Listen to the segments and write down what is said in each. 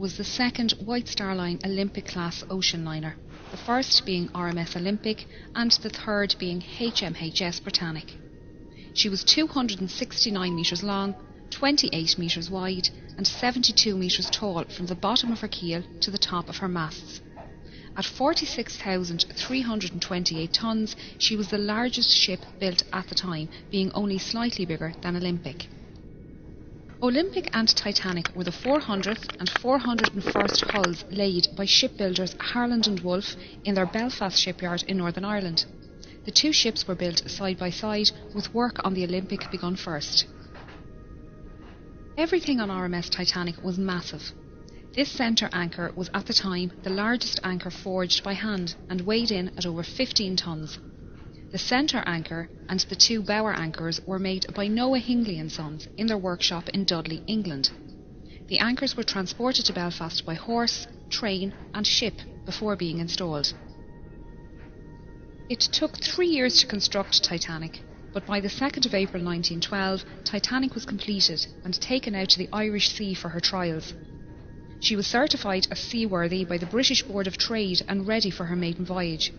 was the second White Star Line Olympic-class ocean liner, the first being RMS Olympic and the third being HMHS Britannic. She was 269 metres long, 28 metres wide and 72 metres tall from the bottom of her keel to the top of her masts. At 46,328 tonnes, she was the largest ship built at the time, being only slightly bigger than Olympic. Olympic and Titanic were the 400th and 401st hulls laid by shipbuilders Harland and Wolff in their Belfast shipyard in Northern Ireland. The two ships were built side by side, with work on the Olympic begun first. Everything on RMS Titanic was massive. This centre anchor was at the time the largest anchor forged by hand and weighed in at over 15 tonnes. The centre anchor and the two bower anchors were made by Noah Hingley & Sons in their workshop in Dudley, England. The anchors were transported to Belfast by horse, train and ship before being installed. It took 3 years to construct Titanic, but by the 2nd of April 1912, Titanic was completed and taken out to the Irish Sea for her trials. She was certified as seaworthy by the British Board of Trade and ready for her maiden voyage.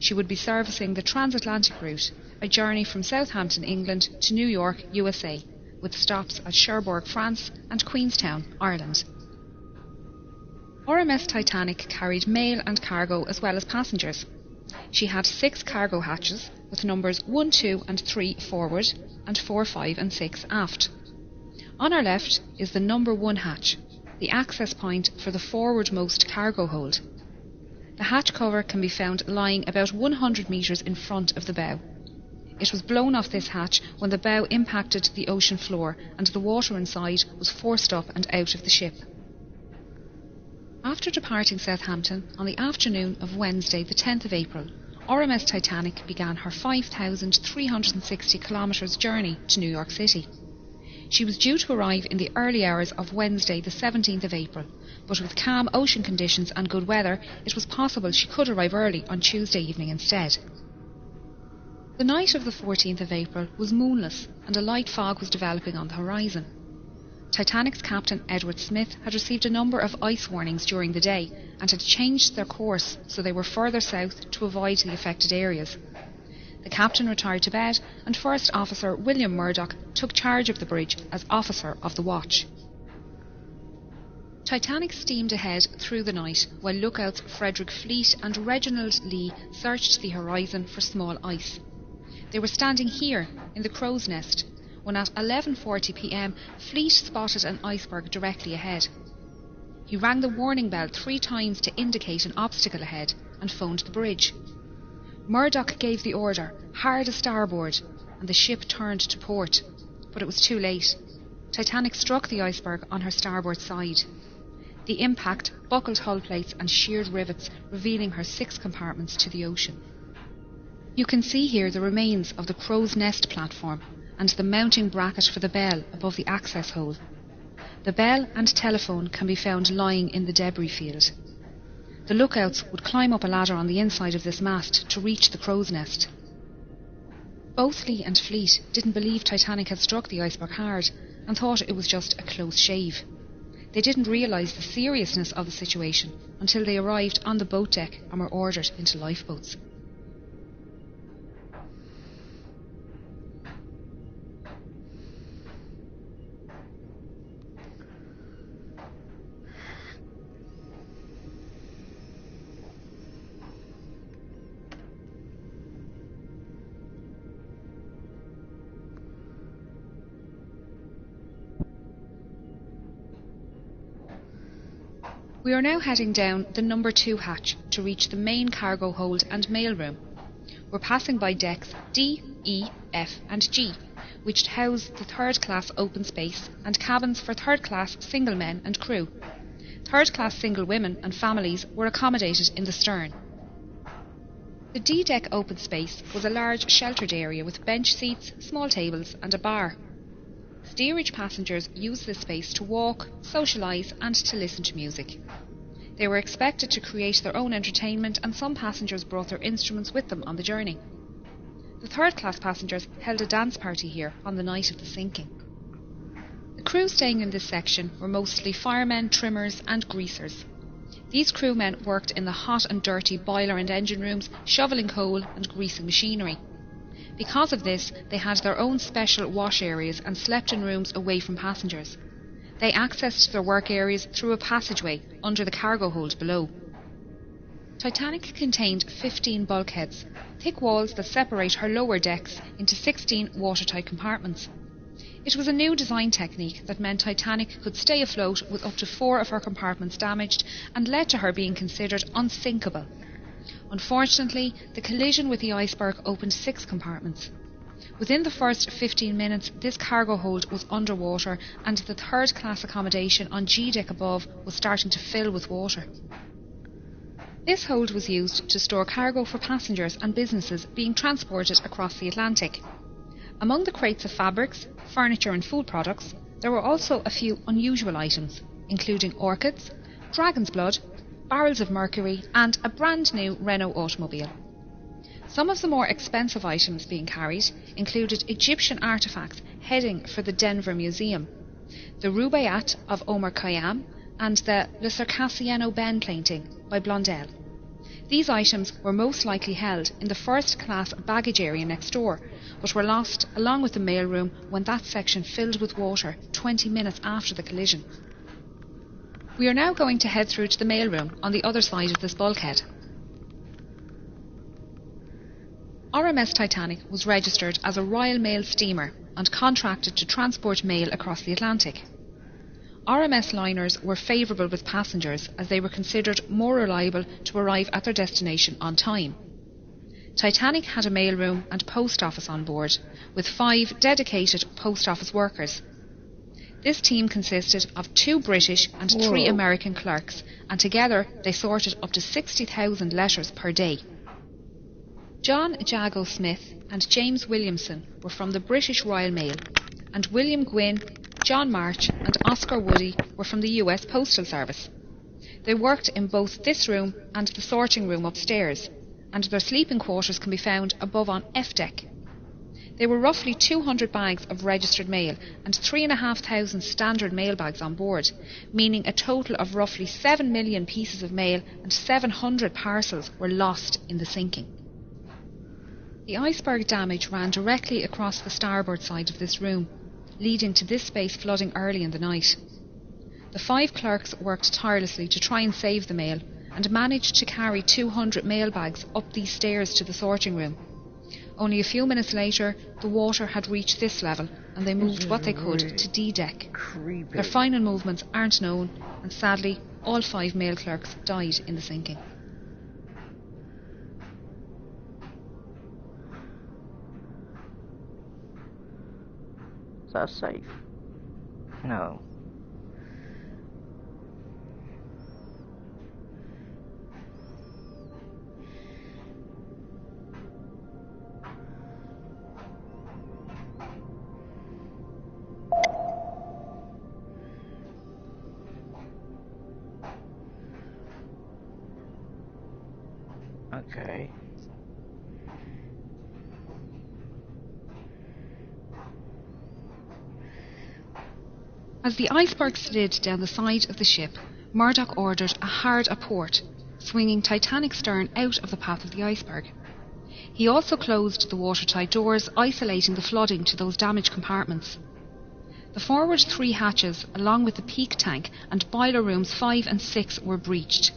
She would be servicing the transatlantic route, a journey from Southampton, England to New York, USA, with stops at Cherbourg, France and Queenstown, Ireland. RMS Titanic carried mail and cargo as well as passengers. She had 6 cargo hatches with numbers 1, 2 and 3 forward and 4, 5 and 6 aft. On our left is the number 1 hatch, the access point for the forwardmost cargo hold. The hatch cover can be found lying about 100 metres in front of the bow. It was blown off this hatch when the bow impacted the ocean floor and the water inside was forced up and out of the ship. After departing Southampton on the afternoon of Wednesday the 10th of April, RMS Titanic began her 5,360 kilometres journey to New York City. She was due to arrive in the early hours of Wednesday the 17th of April, but with calm ocean conditions and good weather, it was possible she could arrive early on Tuesday evening instead. The night of the 14th of April was moonless and a light fog was developing on the horizon. Titanic's captain Edward Smith had received a number of ice warnings during the day and had changed their course so they were further south to avoid the affected areas. The captain retired to bed and First Officer William Murdoch took charge of the bridge as officer of the watch. Titanic steamed ahead through the night while lookouts Frederick Fleet and Reginald Lee searched the horizon for small ice. They were standing here in the Crow's Nest when at 11:40 p.m. Fleet spotted an iceberg directly ahead. He rang the warning bell 3 times to indicate an obstacle ahead and phoned the bridge. Murdoch gave the order, hard a starboard, and the ship turned to port, but it was too late. Titanic struck the iceberg on her starboard side. The impact buckled hull plates and sheared rivets, revealing her 6 compartments to the ocean. You can see here the remains of the Crow's Nest platform and the mounting bracket for the bell above the access hole. The bell and telephone can be found lying in the debris field. The lookouts would climb up a ladder on the inside of this mast to reach the Crow's Nest. Both Lee and Fleet didn't believe Titanic had struck the iceberg hard and thought it was just a close shave. They didn't realise the seriousness of the situation until they arrived on the boat deck and were ordered into lifeboats. We are now heading down the number 2 hatch to reach the main cargo hold and mail room. We're passing by decks D, E, F and G, which house the 3rd class open space and cabins for 3rd class single men and crew. 3rd class single women and families were accommodated in the stern. The D deck open space was a large sheltered area with bench seats, small tables and a bar. Steerage passengers used this space to walk, socialise and to listen to music. They were expected to create their own entertainment and some passengers brought their instruments with them on the journey. The 3rd class passengers held a dance party here on the night of the sinking. The crew staying in this section were mostly firemen, trimmers and greasers. These crewmen worked in the hot and dirty boiler and engine rooms, shoveling coal and greasing machinery. Because of this, they had their own special wash areas and slept in rooms away from passengers. They accessed their work areas through a passageway under the cargo hold below. Titanic contained 15 bulkheads, thick walls that separate her lower decks into 16 watertight compartments. It was a new design technique that meant Titanic could stay afloat with up to 4 of her compartments damaged and led to her being considered unsinkable. Unfortunately, the collision with the iceberg opened 6 compartments. Within the first 15 minutes, this cargo hold was underwater and the third-class accommodation on G-deck above was starting to fill with water. This hold was used to store cargo for passengers and businesses being transported across the Atlantic. Among the crates of fabrics, furniture and food products, there were also a few unusual items, including orchids, dragon's blood, barrels of mercury and a brand new Renault automobile. Some of the more expensive items being carried included Egyptian artefacts heading for the Denver Museum, the Rubaiyat of Omar Khayyam and the Le Circassiano Ben painting by Blondel. These items were most likely held in the first-class baggage area next door, but were lost along with the mailroom when that section filled with water 20 minutes after the collision. We are now going to head through to the mailroom on the other side of this bulkhead. RMS Titanic was registered as a Royal Mail steamer and contracted to transport mail across the Atlantic. RMS liners were favourable with passengers as they were considered more reliable to arrive at their destination on time. Titanic had a mailroom and post office on board, with 5 dedicated post office workers. This team consisted of 2 British and 3 American clerks, and together they sorted up to 60,000 letters per day. John Jago Smith and James Williamson were from the British Royal Mail, and William Gwynne, John March and Oscar Woody were from the US Postal Service. They worked in both this room and the sorting room upstairs, and their sleeping quarters can be found above on F deck. There were roughly 200 bags of registered mail and 3,500 standard mail bags on board, meaning a total of roughly 7 million pieces of mail and 700 parcels were lost in the sinking. The iceberg damage ran directly across the starboard side of this room, leading to this space flooding early in the night. The 5 clerks worked tirelessly to try and save the mail and managed to carry 200 mail bags up these stairs to the sorting room. Only a few minutes later, the water had reached this level and they moved what they could to D-deck. Their final movements aren't known, and sadly, all 5 mail clerks died in the sinking. Is that safe? No. Okay. As the iceberg slid down the side of the ship, Murdoch ordered a hard aport, swinging Titanic's stern out of the path of the iceberg. He also closed the watertight doors, isolating the flooding to those damaged compartments. The forward 3 hatches, along with the peak tank and boiler rooms 5 and 6, were breached.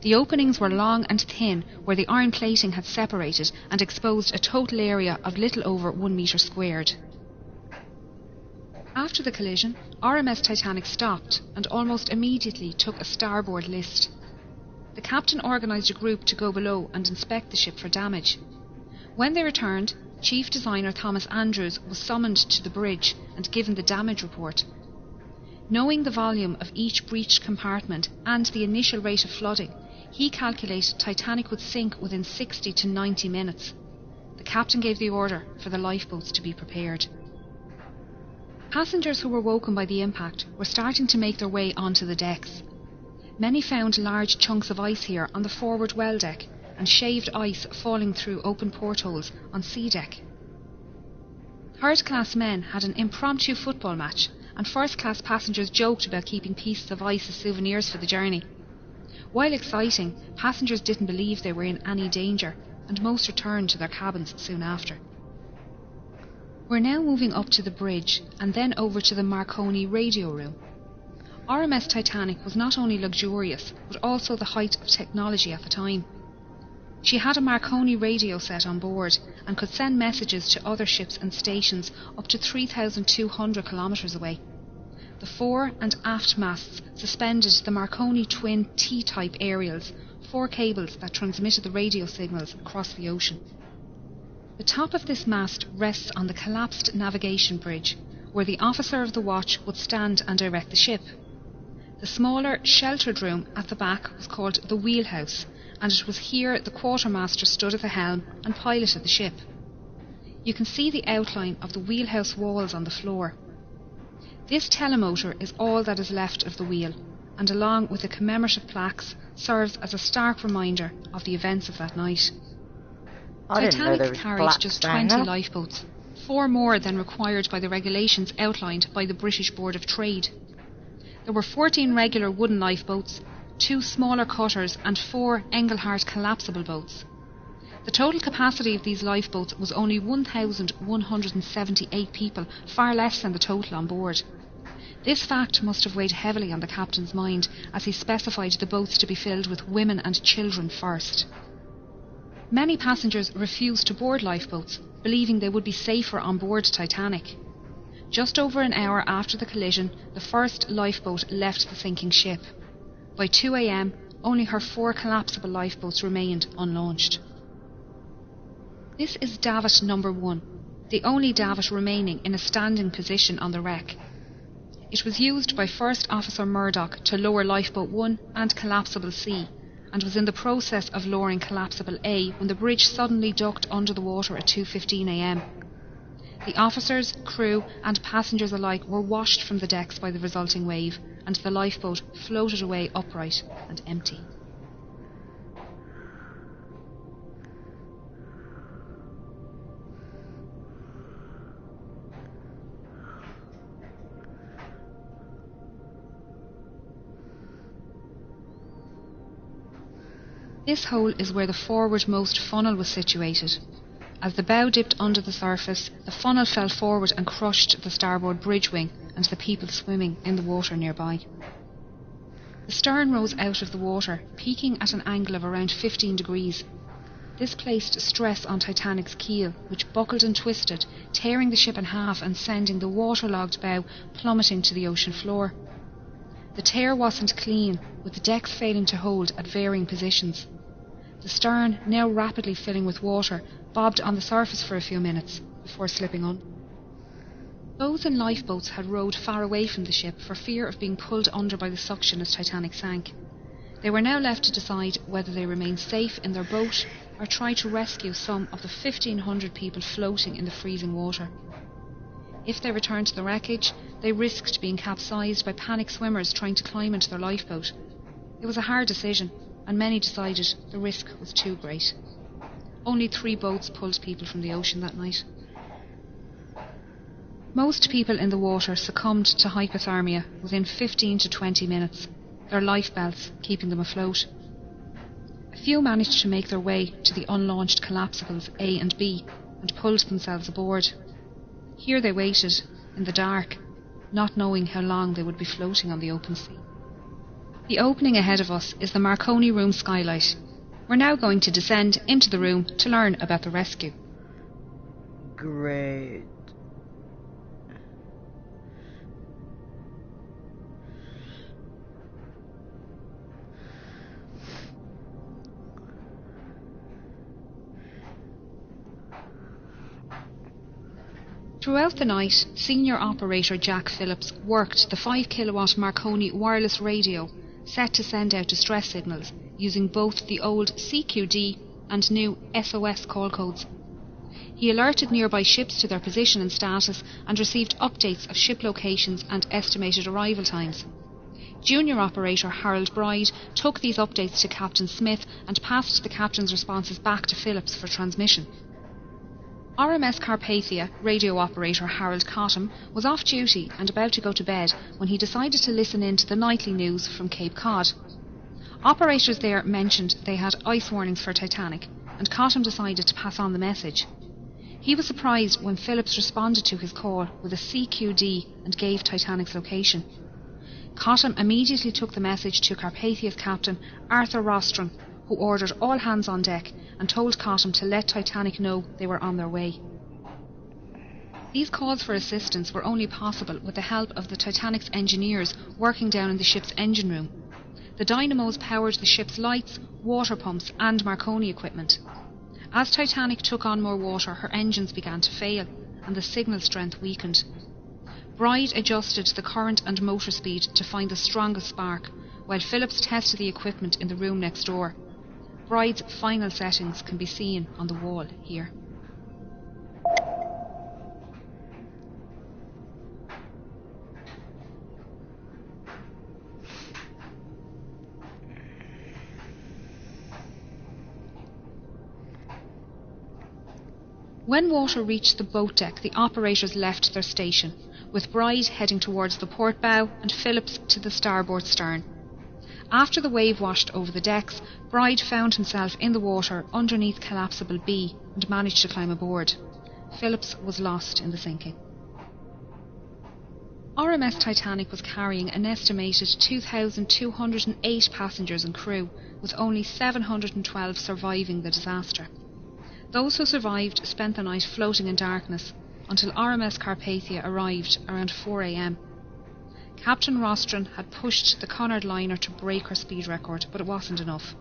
The openings were long and thin, where the iron plating had separated and exposed a total area of little over 1 metre squared. After the collision, RMS Titanic stopped and almost immediately took a starboard list. The captain organised a group to go below and inspect the ship for damage. When they returned, Chief Designer Thomas Andrews was summoned to the bridge and given the damage report. Knowing the volume of each breached compartment and the initial rate of flooding, he calculated Titanic would sink within 60 to 90 minutes. The captain gave the order for the lifeboats to be prepared. Passengers who were woken by the impact were starting to make their way onto the decks. Many found large chunks of ice here on the forward well deck and shaved ice falling through open portholes on C deck. Third-class men had an impromptu football match and first-class passengers joked about keeping pieces of ice as souvenirs for the journey. While exciting, passengers didn't believe they were in any danger, and most returned to their cabins soon after. We're now moving up to the bridge and then over to the Marconi radio room. RMS Titanic was not only luxurious, but also the height of technology at the time. She had a Marconi radio set on board and could send messages to other ships and stations up to 3,200 kilometres away. The fore and aft masts suspended the Marconi twin T-type aerials, 4 cables that transmitted the radio signals across the ocean. The top of this mast rests on the collapsed navigation bridge, where the officer of the watch would stand and direct the ship. The smaller, sheltered room at the back was called the wheelhouse, and it was here the quartermaster stood at the helm and piloted the ship. You can see the outline of the wheelhouse walls on the floor. This telemotor is all that is left of the wheel, and along with the commemorative plaques, serves as a stark reminder of the events of that night. Titanic carried just 20 lifeboats, 4 more than required by the regulations outlined by the British Board of Trade. There were 14 regular wooden lifeboats, 2 smaller cutters and 4 Engelhart collapsible boats. The total capacity of these lifeboats was only 1,178 people, far less than the total on board. This fact must have weighed heavily on the captain's mind as he specified the boats to be filled with women and children first. Many passengers refused to board lifeboats, believing they would be safer on board Titanic. Just over an hour after the collision, the first lifeboat left the sinking ship. By 2 a.m, only her 4 collapsible lifeboats remained unlaunched. This is davit number 1, the only davit remaining in a standing position on the wreck. It was used by First Officer Murdoch to lower Lifeboat 1 and Collapsible C, and was in the process of lowering Collapsible A when the bridge suddenly ducked under the water at 2:15 a.m. The officers, crew and passengers alike were washed from the decks by the resulting wave, and the lifeboat floated away upright and empty. This hole is where the forwardmost funnel was situated. As the bow dipped under the surface, the funnel fell forward and crushed the starboard bridge wing and the people swimming in the water nearby. The stern rose out of the water, peaking at an angle of around 15 degrees. This placed stress on Titanic's keel, which buckled and twisted, tearing the ship in half and sending the waterlogged bow plummeting to the ocean floor. The tear wasn't clean, with the decks failing to hold at varying positions. The stern, now rapidly filling with water, bobbed on the surface for a few minutes before slipping on. Those in lifeboats had rowed far away from the ship for fear of being pulled under by the suction as Titanic sank. They were now left to decide whether they remain safe in their boat or try to rescue some of the 1,500 people floating in the freezing water. If they returned to the wreckage, they risked being capsized by panicked swimmers trying to climb into their lifeboat. It was a hard decision, and many decided the risk was too great. Only 3 boats pulled people from the ocean that night. Most people in the water succumbed to hypothermia within 15 to 20 minutes, their life belts keeping them afloat. A few managed to make their way to the unlaunched collapsibles A and B and pulled themselves aboard. Here they waited, in the dark, not knowing how long they would be floating on the open sea. The opening ahead of us is the Marconi room skylight. We're now going to descend into the room to learn about the rescue. Great. Throughout the night, senior operator Jack Phillips worked the 5 kilowatt Marconi wireless radio set to send out distress signals using both the old CQD and new SOS call codes. He alerted nearby ships to their position and status and received updates of ship locations and estimated arrival times. Junior operator Harold Bride took these updates to Captain Smith and passed the captain's responses back to Phillips for transmission. RMS Carpathia radio operator Harold Cottam was off duty and about to go to bed when he decided to listen in to the nightly news from Cape Cod. Operators there mentioned they had ice warnings for Titanic, and Cottam decided to pass on the message. He was surprised when Phillips responded to his call with a CQD and gave Titanic's location. Cottam immediately took the message to Carpathia's captain, Arthur Rostron, who ordered all hands on deck and told Cottam to let Titanic know they were on their way. These calls for assistance were only possible with the help of the Titanic's engineers working down in the ship's engine room. The dynamos powered the ship's lights, water pumps and Marconi equipment. As Titanic took on more water, her engines began to fail and the signal strength weakened. Bride adjusted the current and motor speed to find the strongest spark, while Phillips tested the equipment in the room next door. Bride's final settings can be seen on the wall here. When water reached the boat deck, the operators left their station, with Bride heading towards the port bow and Phillips to the starboard stern. After the wave washed over the decks, Bride found himself in the water underneath Collapsible B and managed to climb aboard. Phillips was lost in the sinking. RMS Titanic was carrying an estimated 2,208 passengers and crew, with only 712 surviving the disaster. Those who survived spent the night floating in darkness until RMS Carpathia arrived around 4 a.m. Captain Rostron had pushed the Cunard liner to break her speed record, but it wasn't enough.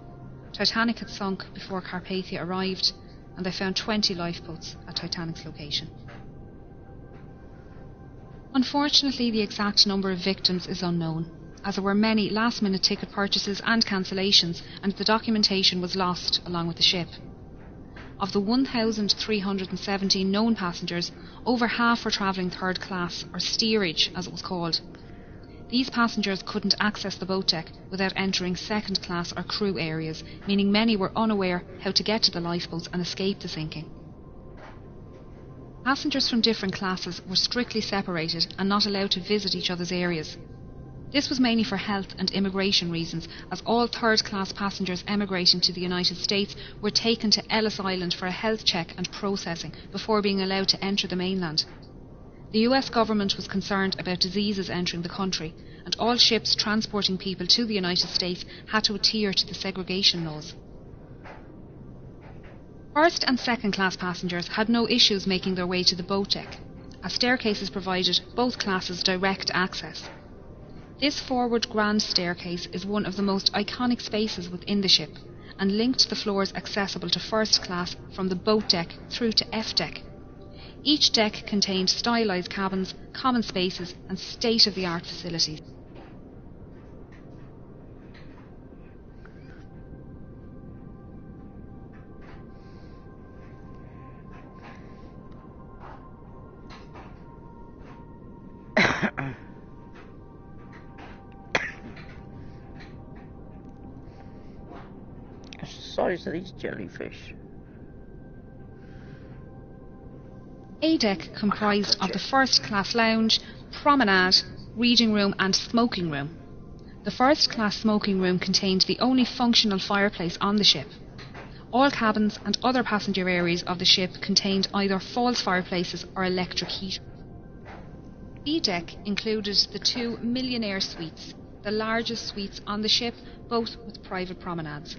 Titanic had sunk before Carpathia arrived, and they found 20 lifeboats at Titanic's location. Unfortunately, the exact number of victims is unknown, as there were many last-minute ticket purchases and cancellations, and the documentation was lost along with the ship. Of the 1,317 known passengers, over half were travelling third class, or steerage as it was called. These passengers couldn't access the boat deck without entering second class or crew areas, meaning many were unaware how to get to the lifeboats and escape the sinking. Passengers from different classes were strictly separated and not allowed to visit each other's areas. This was mainly for health and immigration reasons, as all third-class passengers emigrating to the United States were taken to Ellis Island for a health check and processing before being allowed to enter the mainland. The US government was concerned about diseases entering the country, and all ships transporting people to the United States had to adhere to the segregation laws. First and second-class passengers had no issues making their way to the boat deck, as staircases provided both classes direct access. This forward grand staircase is one of the most iconic spaces within the ship and linked the floors accessible to first class from the boat deck through to F deck. Each deck contained stylised cabins, common spaces and state-of-the-art facilities. Size of these jellyfish. A deck comprised of the first class lounge, promenade, reading room and smoking room. The first class smoking room contained the only functional fireplace on the ship. All cabins and other passenger areas of the ship contained either false fireplaces or electric heat. B deck included the 2 millionaire suites, the largest suites on the ship, both with private promenades.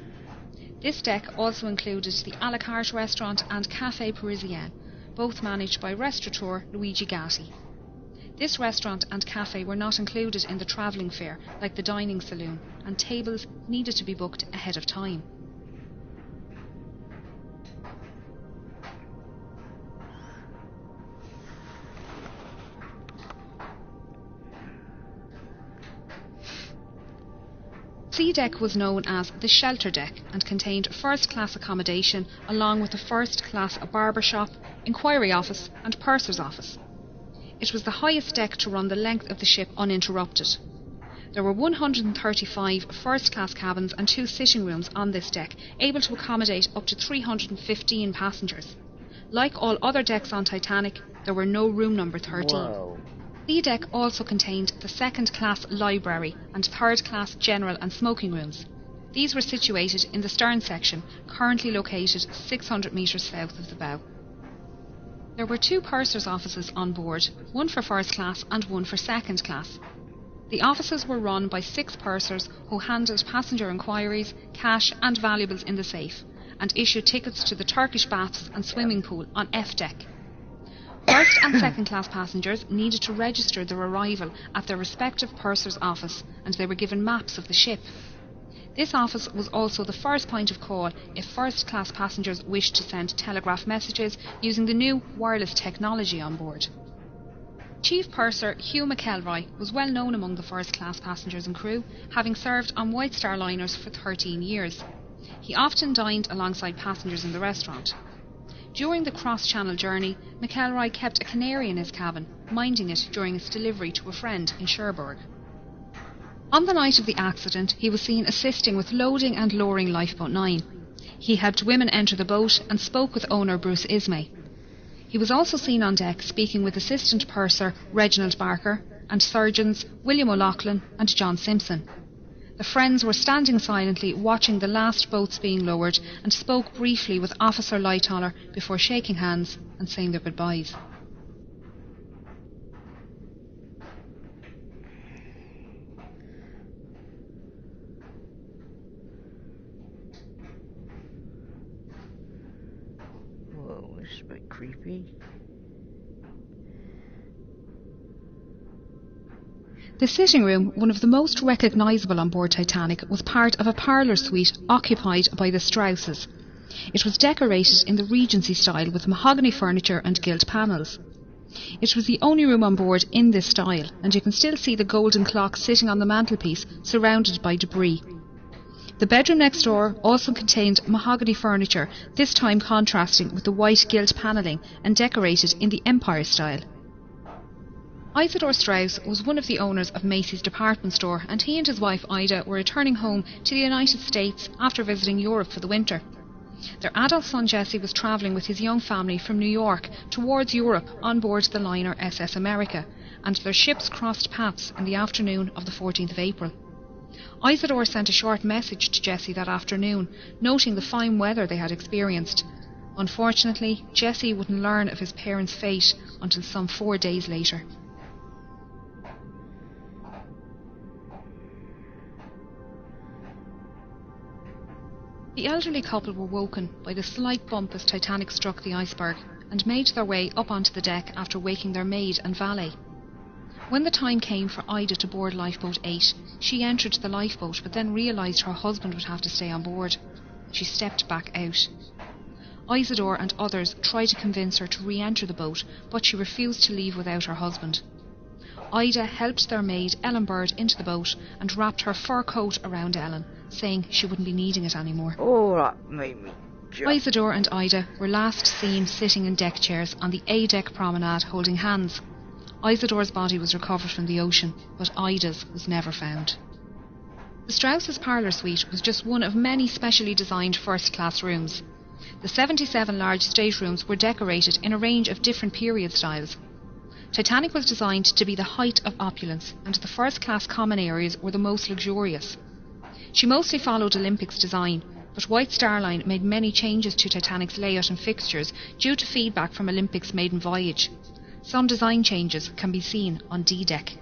This deck also included the a la carte restaurant and Café Parisien, both managed by restaurateur Luigi Gatti. This restaurant and café were not included in the travelling fare like the dining saloon, and tables needed to be booked ahead of time. C deck was known as the shelter deck and contained first-class accommodation along with a first-class barber shop, inquiry office and purser's office. It was the highest deck to run the length of the ship uninterrupted. There were 135 first-class cabins and 2 sitting rooms on this deck, able to accommodate up to 315 passengers. Like all other decks on Titanic, there were no room number 13. Whoa. B deck also contained the second-class library and third-class general and smoking rooms. These were situated in the stern section, currently located 600 metres south of the bow. There were 2 purser's offices on board, one for first class and one for second class. The offices were run by 6 pursers who handled passenger inquiries, cash and valuables in the safe, and issued tickets to the Turkish baths and swimming pool on F deck. First and second class passengers needed to register their arrival at their respective purser's office, and they were given maps of the ship. This office was also the first point of call if first class passengers wished to send telegraph messages using the new wireless technology on board. Chief Purser Hugh McElroy was well known among the first class passengers and crew, having served on White Star liners for 13 years. He often dined alongside passengers in the restaurant. During the cross-channel journey, McElroy kept a canary in his cabin, minding it during its delivery to a friend in Cherbourg. On the night of the accident, he was seen assisting with loading and lowering Lifeboat 9. He helped women enter the boat and spoke with owner Bruce Ismay. He was also seen on deck speaking with Assistant Purser Reginald Barker and surgeons William O'Loughlin and John Simpson. The friends were standing silently watching the last boats being lowered and spoke briefly with Officer Lightoller before shaking hands and saying their goodbyes. Whoa, this is a bit creepy. The sitting room, one of the most recognisable on board Titanic, was part of a parlour suite occupied by the Strausses. It was decorated in the Regency style with mahogany furniture and gilt panels. It was the only room on board in this style, and you can still see the golden clock sitting on the mantelpiece, surrounded by debris. The bedroom next door also contained mahogany furniture, this time contrasting with the white gilt panelling and decorated in the Empire style. Isidore Strauss was one of the owners of Macy's department store, and he and his wife Ida were returning home to the United States after visiting Europe for the winter. Their adult son Jesse was travelling with his young family from New York towards Europe on board the liner SS America, and their ships crossed paths in the afternoon of the 14th of April. Isidore sent a short message to Jesse that afternoon, noting the fine weather they had experienced. Unfortunately, Jesse wouldn't learn of his parents' fate until some 4 days later. The elderly couple were woken by the slight bump as Titanic struck the iceberg and made their way up onto the deck after waking their maid and valet. When the time came for Ida to board Lifeboat 8, she entered the lifeboat but then realised her husband would have to stay on board. She stepped back out. Isidore and others tried to convince her to re-enter the boat, but she refused to leave without her husband. Ida helped their maid Ellen Bird into the boat and wrapped her fur coat around Ellen, saying she wouldn't be needing it anymore. Oh, that made me jump. Isidore and Ida were last seen sitting in deck chairs on the A-deck promenade holding hands. Isidore's body was recovered from the ocean, but Ida's was never found. The Strausses' parlour suite was just one of many specially designed first-class rooms. The 77 large staterooms were decorated in a range of different period styles. Titanic was designed to be the height of opulence, and the first-class common areas were the most luxurious. She mostly followed Olympic's design, but White Star Line made many changes to Titanic's layout and fixtures due to feedback from Olympic's maiden voyage. Some design changes can be seen on D-deck.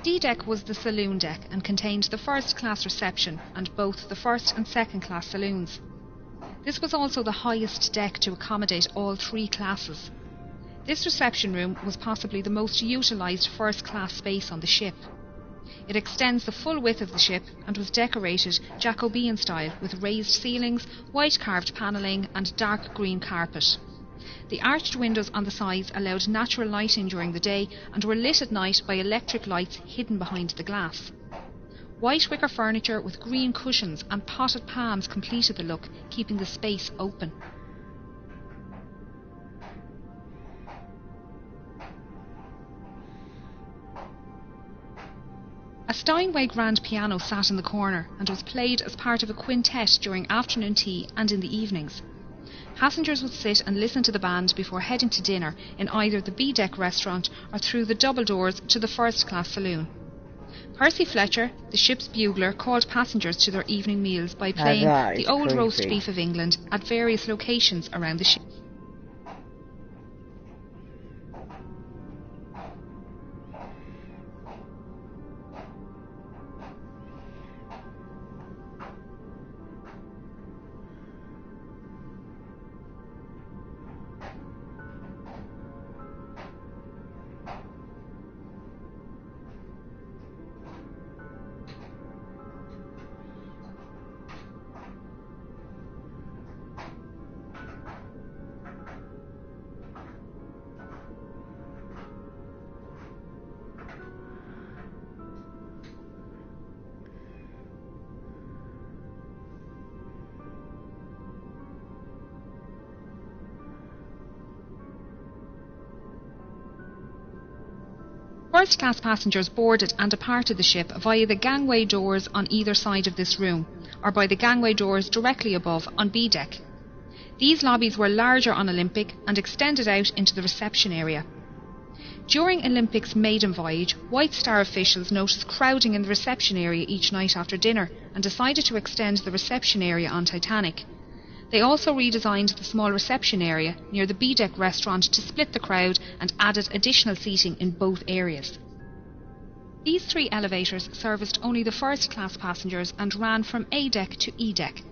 D-deck was the saloon deck and contained the first-class reception and both the first and second-class saloons. This was also the highest deck to accommodate all three classes. This reception room was possibly the most utilised first-class space on the ship. It extends the full width of the ship and was decorated Jacobean style with raised ceilings, white carved panelling and dark green carpet. The arched windows on the sides allowed natural lighting during the day and were lit at night by electric lights hidden behind the glass. White wicker furniture with green cushions and potted palms completed the look, keeping the space open. A Steinway grand piano sat in the corner and was played as part of a quintet during afternoon tea and in the evenings. Passengers would sit and listen to the band before heading to dinner in either the B-deck restaurant or through the double doors to the first-class saloon. Percy Fletcher, the ship's bugler, called passengers to their evening meals by playing the Old Roast Beef of England at various locations around the ship. First-class passengers boarded and departed the ship via the gangway doors on either side of this room, or by the gangway doors directly above on B-deck. These lobbies were larger on Olympic and extended out into the reception area. During Olympic's maiden voyage, White Star officials noticed crowding in the reception area each night after dinner and decided to extend the reception area on Titanic. They also redesigned the small reception area near the B-deck restaurant to split the crowd and added additional seating in both areas. These three elevators serviced only the first-class passengers and ran from A-deck to E-deck.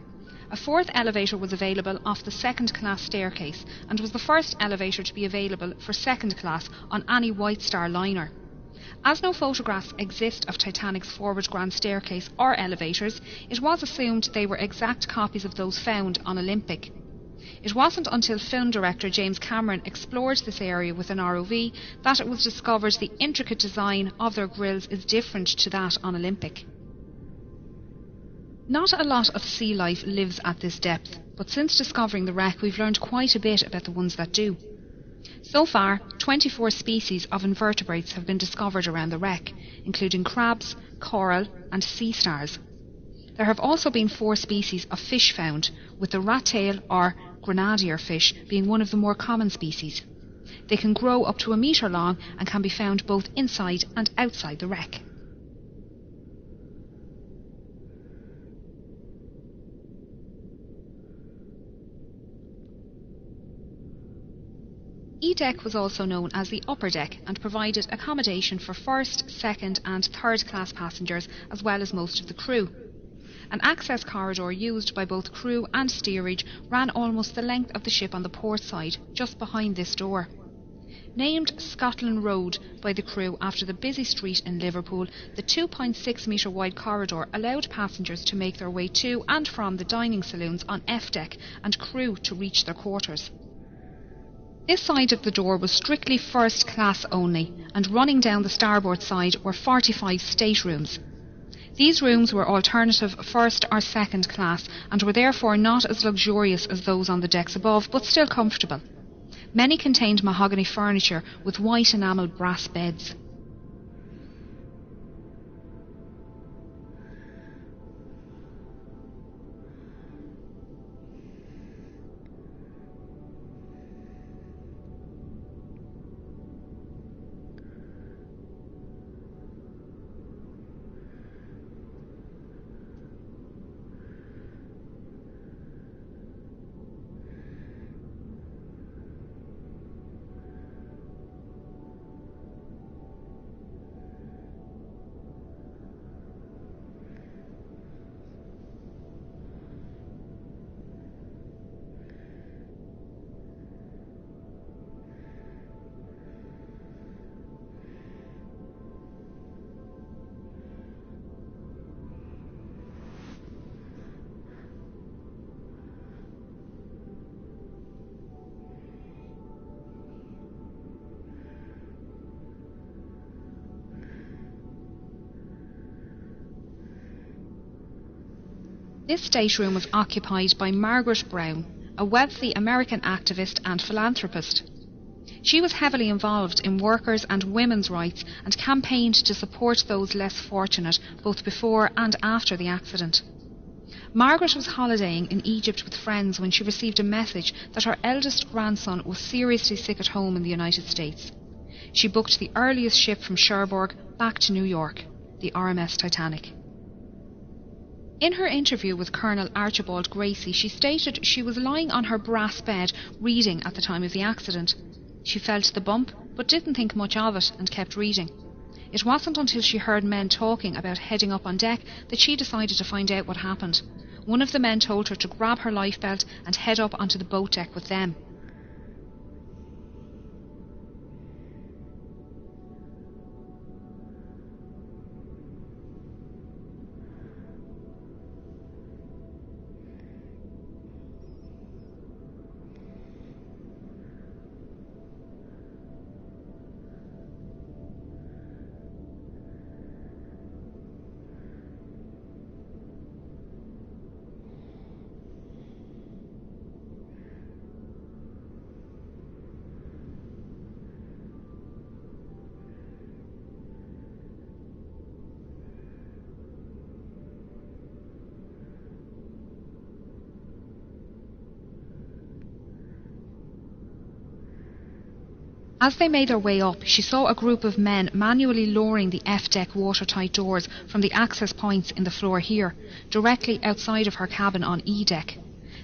A fourth elevator was available off the second-class staircase and was the first elevator to be available for second class on any White Star liner. As no photographs exist of Titanic's forward grand staircase or elevators, it was assumed they were exact copies of those found on Olympic. It wasn't until film director James Cameron explored this area with an ROV that it was discovered the intricate design of their grilles is different to that on Olympic. Not a lot of sea life lives at this depth, but since discovering the wreck we've learned quite a bit about the ones that do. So far, 24 species of invertebrates have been discovered around the wreck, including crabs, coral and sea stars. There have also been 4 species of fish found, with the rat-tail or grenadier fish being one of the more common species. They can grow up to 1 metre long and can be found both inside and outside the wreck. E-deck was also known as the upper deck and provided accommodation for first, second and third class passengers as well as most of the crew. An access corridor used by both crew and steerage ran almost the length of the ship on the port side, just behind this door. Named Scotland Road by the crew after the busy street in Liverpool, the 2.6 metre wide corridor allowed passengers to make their way to and from the dining saloons on F-deck and crew to reach their quarters. This side of the door was strictly first class only, and running down the starboard side were 45 staterooms. These rooms were alternative first or second class and were therefore not as luxurious as those on the decks above, but still comfortable. Many contained mahogany furniture with white enamelled brass beds. This stateroom was occupied by Margaret Brown, a wealthy American activist and philanthropist. She was heavily involved in workers' and women's rights and campaigned to support those less fortunate both before and after the accident. Margaret was holidaying in Egypt with friends when she received a message that her eldest grandson was seriously sick at home in the United States. She booked the earliest ship from Cherbourg back to New York, the RMS Titanic. In her interview with Colonel Archibald Gracie, she stated she was lying on her brass bed reading at the time of the accident. She felt the bump, but didn't think much of it and kept reading. It wasn't until she heard men talking about heading up on deck that she decided to find out what happened. One of the men told her to grab her lifebelt and head up onto the boat deck with them. As they made their way up, she saw a group of men manually lowering the F-deck watertight doors from the access points in the floor here, directly outside of her cabin on E-deck.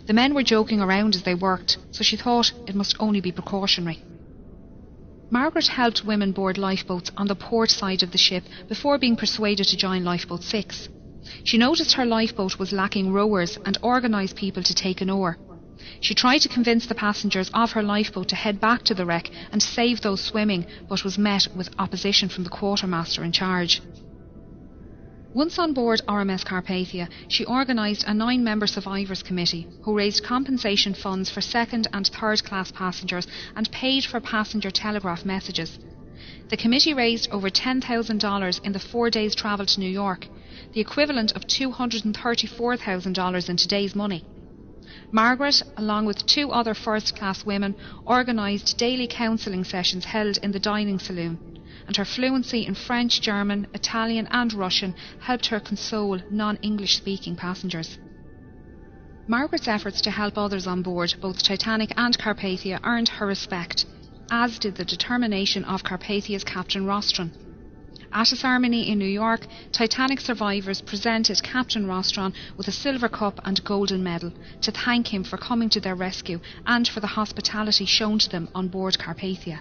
The men were joking around as they worked, so she thought it must only be precautionary. Margaret helped women board lifeboats on the port side of the ship before being persuaded to join Lifeboat 6. She noticed her lifeboat was lacking rowers and organised people to take an oar. She tried to convince the passengers of her lifeboat to head back to the wreck and save those swimming, but was met with opposition from the quartermaster in charge. Once on board RMS Carpathia, she organised a 9-member survivors committee who raised compensation funds for second and third class passengers and paid for passenger telegraph messages. The committee raised over $10,000 in the 4 days' travel to New York, the equivalent of $234,000 in today's money. Margaret, along with 2 other first-class women, organised daily counselling sessions held in the dining saloon, and her fluency in French, German, Italian and Russian helped her console non-English-speaking passengers. Margaret's efforts to help others on board both Titanic and Carpathia earned her respect, as did the determination of Carpathia's Captain Rostron. At a ceremony in New York, Titanic survivors presented Captain Rostron with a silver cup and golden medal to thank him for coming to their rescue and for the hospitality shown to them on board Carpathia.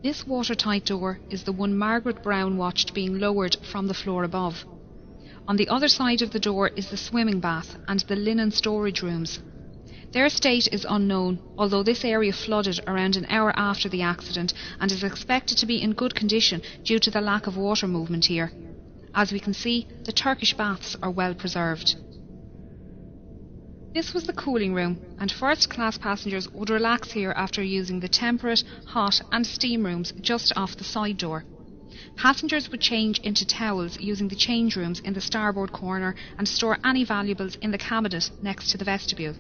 This watertight door is the one Margaret Brown watched being lowered from the floor above. On the other side of the door is the swimming bath and the linen storage rooms. Their state is unknown, although this area flooded around an hour after the accident and is expected to be in good condition due to the lack of water movement here. As we can see, the Turkish baths are well preserved. This was the cooling room, and first-class passengers would relax here after using the temperate, hot and steam rooms just off the side door. Passengers would change into towels using the change rooms in the starboard corner and store any valuables in the cabinet next to the vestibule.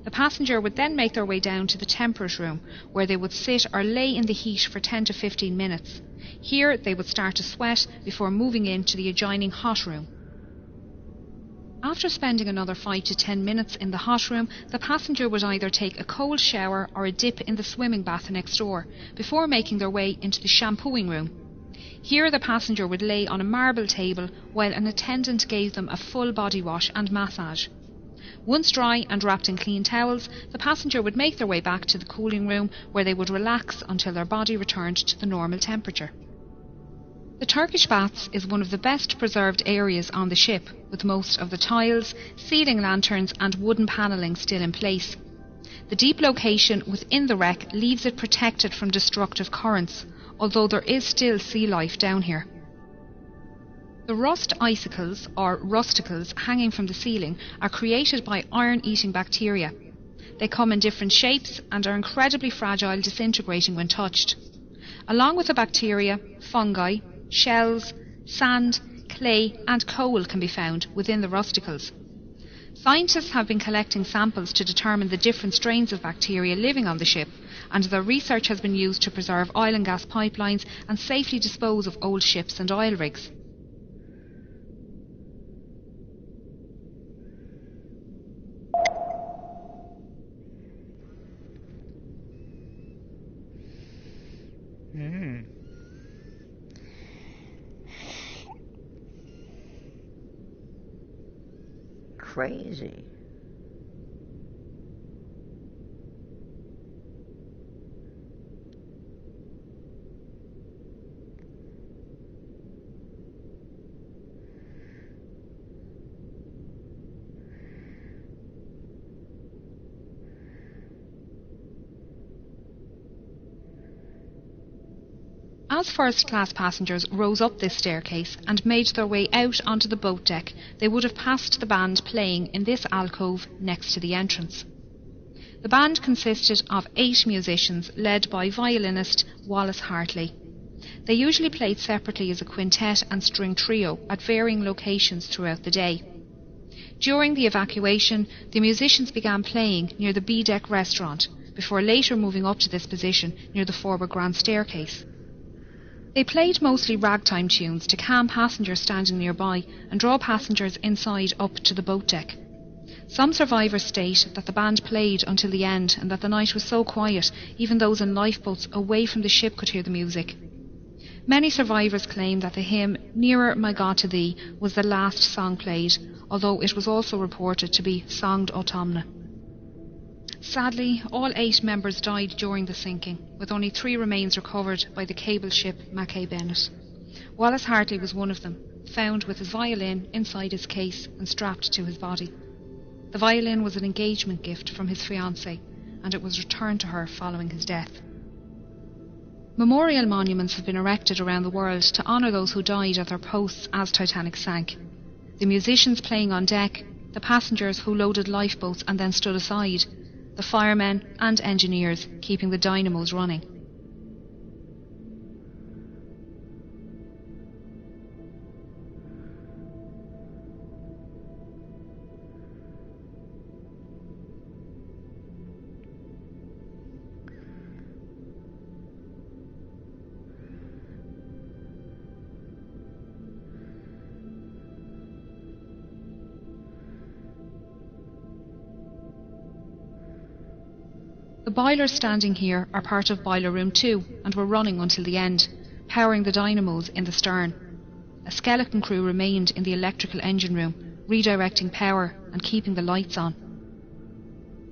The passenger would then make their way down to the temperate room, where they would sit or lay in the heat for 10 to 15 minutes. Here they would start to sweat before moving into the adjoining hot room. After spending another 5 to 10 minutes in the hot room, the passenger would either take a cold shower or a dip in the swimming bath next door, before making their way into the shampooing room. Here the passenger would lay on a marble table while an attendant gave them a full body wash and massage. Once dry and wrapped in clean towels, the passenger would make their way back to the cooling room, where they would relax until their body returned to the normal temperature. The Turkish baths is one of the best preserved areas on the ship, with most of the tiles, ceiling lanterns and wooden panelling still in place. The deep location within the wreck leaves it protected from destructive currents, although there is still sea life down here. The rust icicles, or rusticles, hanging from the ceiling are created by iron-eating bacteria. They come in different shapes and are incredibly fragile, disintegrating when touched. Along with the bacteria, fungi, shells, sand, clay and coal can be found within the rusticles. Scientists have been collecting samples to determine the different strains of bacteria living on the ship, and their research has been used to preserve oil and gas pipelines and safely dispose of old ships and oil rigs. Crazy. As first-class passengers rose up this staircase and made their way out onto the boat deck, they would have passed the band playing in this alcove next to the entrance. The band consisted of 8 musicians led by violinist Wallace Hartley. They usually played separately as a quintet and string trio at varying locations throughout the day. During the evacuation, the musicians began playing near the B-deck restaurant, before later moving up to this position near the forward grand staircase. They played mostly ragtime tunes to calm passengers standing nearby and draw passengers inside up to the boat deck. Some survivors state that the band played until the end and that the night was so quiet, even those in lifeboats away from the ship could hear the music. Many survivors claim that the hymn Nearer My God to Thee was the last song played, although it was also reported to be Songed Autumna. Sadly, all 8 members died during the sinking, with only 3 remains recovered by the cable ship Mackay Bennett. Wallace Hartley was one of them, found with his violin inside his case and strapped to his body. The violin was an engagement gift from his fiancée, and it was returned to her following his death. Memorial monuments have been erected around the world to honour those who died at their posts as Titanic sank. The musicians playing on deck, the passengers who loaded lifeboats and then stood aside, the firemen and engineers keeping the dynamos running. The boilers standing here are part of Boiler Room 2 and were running until the end, powering the dynamos in the stern. A skeleton crew remained in the electrical engine room, redirecting power and keeping the lights on.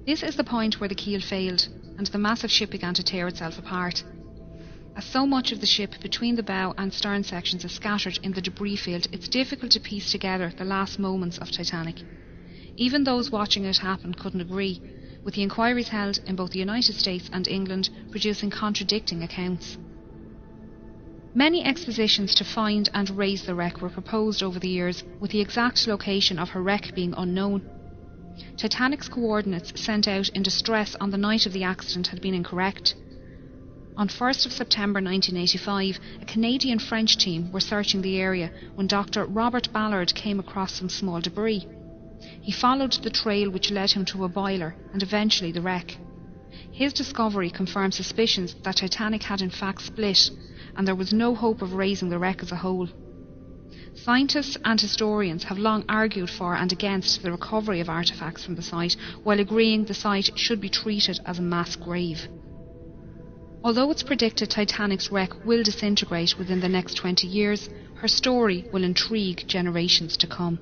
This is the point where the keel failed and the massive ship began to tear itself apart. As so much of the ship between the bow and stern sections is scattered in the debris field, it's difficult to piece together the last moments of Titanic. Even those watching it happen couldn't agree, with the inquiries held in both the United States and England producing contradicting accounts. Many expositions to find and raise the wreck were proposed over the years, with the exact location of her wreck being unknown. Titanic's coordinates sent out in distress on the night of the accident had been incorrect. On 1st of September 1985, a Canadian-French team were searching the area when Dr. Robert Ballard came across some small debris. He followed the trail which led him to a boiler and eventually the wreck. His discovery confirmed suspicions that Titanic had in fact split, and there was no hope of raising the wreck as a whole. Scientists and historians have long argued for and against the recovery of artefacts from the site, while agreeing the site should be treated as a mass grave. Although it's predicted Titanic's wreck will disintegrate within the next 20 years, her story will intrigue generations to come.